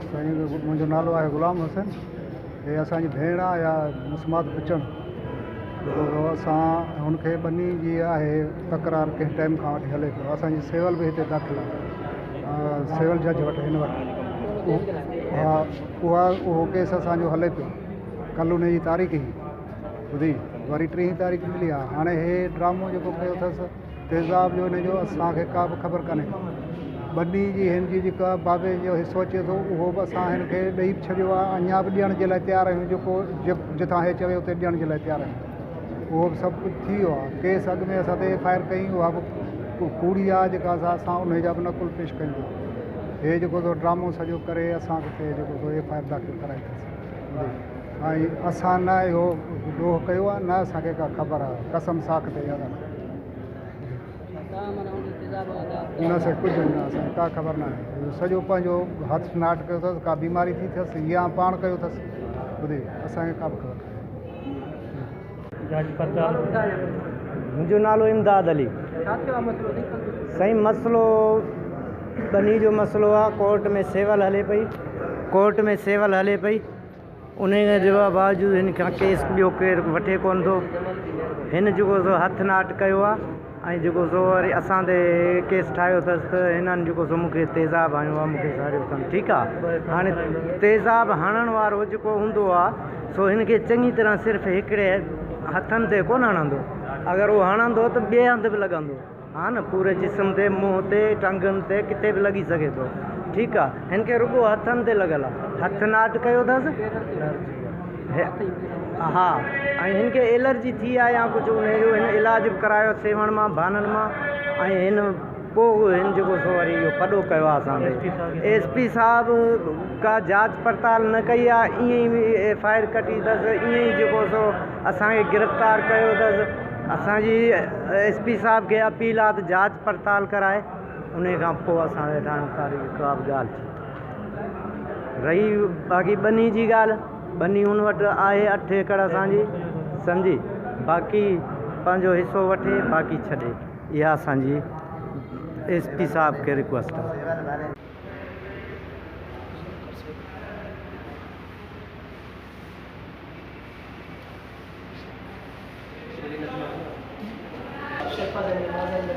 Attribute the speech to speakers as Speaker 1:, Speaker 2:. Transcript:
Speaker 1: साईं मुंहिंजो नालो आहे गुलाम हुसैन। हे असांजी भेण आहे या मुस्मात पिचण जेको असां हुनखे ॿनी जी आहे तकरार कंहिं टाइम खां वठी हले पियो। असांजी सेवल बि हिते दाख़िल आहे, सेवल जज वटि हिन वटि। हा, उहो केस असांजो हले पियो। कल्ह उन जी तारीख़ ई ॿुधी वरी 3 तारीख़ मिली आहे। हाणे हे ड्रामो जेको कयो अथसि तेज़ाब जो, हिन जो असांखे का बि ख़बर कान्हे। ॿनी जी हिन जी जेका बाबे जो हिसो अचे थो उहो बि असां हिन खे ॾेई छॾियो आहे। अञा बि ॾियण जे लाइ तयारु आहियूं, जेको जितां हे चवे उते ॾियण जे लाइ तयारु आहियूं। उहो बि सभु कुझु थी वियो आहे। केस अॻु में असां ते FIR कई, उहा बि कूड़ी आहे जेका असां उन जा बि नकुल पेश कयूं। हे जेको ड्रामो सॼो करे असांखे जेको FIR दाख़िल कराई अथसि। ऐं असां न इहो ॾोह कयो आहे, न असांखे का ख़बर आहे, कसम साख ते याद आहे। न साईं कुझु न, असांखे का ख़बर न आहे। सॼो पंहिंजो हथु नाट कयो अथसि, का बीमारी थी अथसि या पाण कयो अथसि, ॿुधी असांखे का बि ख़बर कान्हे।
Speaker 2: मुंहिंजो नालो इमदाद अली। साईं मसइलो ॿनी जो मसइलो आहे। कोर्ट में सेवल हले पई। उन जे बावजूदि हिन खां केस ॿियो केरु वठे कोन थो। हिन जेको हथु नाट कयो आहे ऐं जेको वरी असां ते केस ठाहियो अथसि त हिननि जेको मूंखे तेज़ाब हणियो आहे, मूंखे सारियो अथनि। ठीकु आहे, हाणे तेज़ाब हणण वारो जेको हूंदो आहे सो हिन खे चङी तरह सिर्फ़ु हिकिड़े हथनि ते कोन हणंदो। अगरि उहो हणंदो त ॿिए हंधि बि लॻंदो, हा न, पूरे जिस्म ते, मुंहं ते, टंगुनि ते, किथे बि लॻी सघे थो। ठीकु आहे, हिन खे रुॻो हथनि ते लॻल आहे। हथु नाट कयो अथसि, हा, ऐं हिन खे एलर्जी थी आहे या कुझु हुनजो हिन इलाजु बि करायो सेवण मां, बाननि मां। ऐं हिन पोइ हिन जेको वरी इहो पॾो कयो आहे असांखे। SP साहिबु का जांच पड़ताल न कई आहे, ईअं ई FIR कटी अथसि, ईअं ई जेको असांखे गिरफ़्तार कयो अथसि। असांजी SP साहिब खे अपील आहे त जांच पड़ताल कराए, उन खां पोइ असांजे ठाणेदार का बि ॻाल्हि थी। रही बाक़ी ॿनी जी ॻाल्हि, ॿनी हुन वटि आहे 8 एकड़ असांजी, सम्झी, बाक़ी पंहिंजो हिसो वठे, बाक़ी छॾे। इहा असांजी SP साहिब खे रिक्वेस्ट आहे।
Speaker 3: Shepherd and the mother and the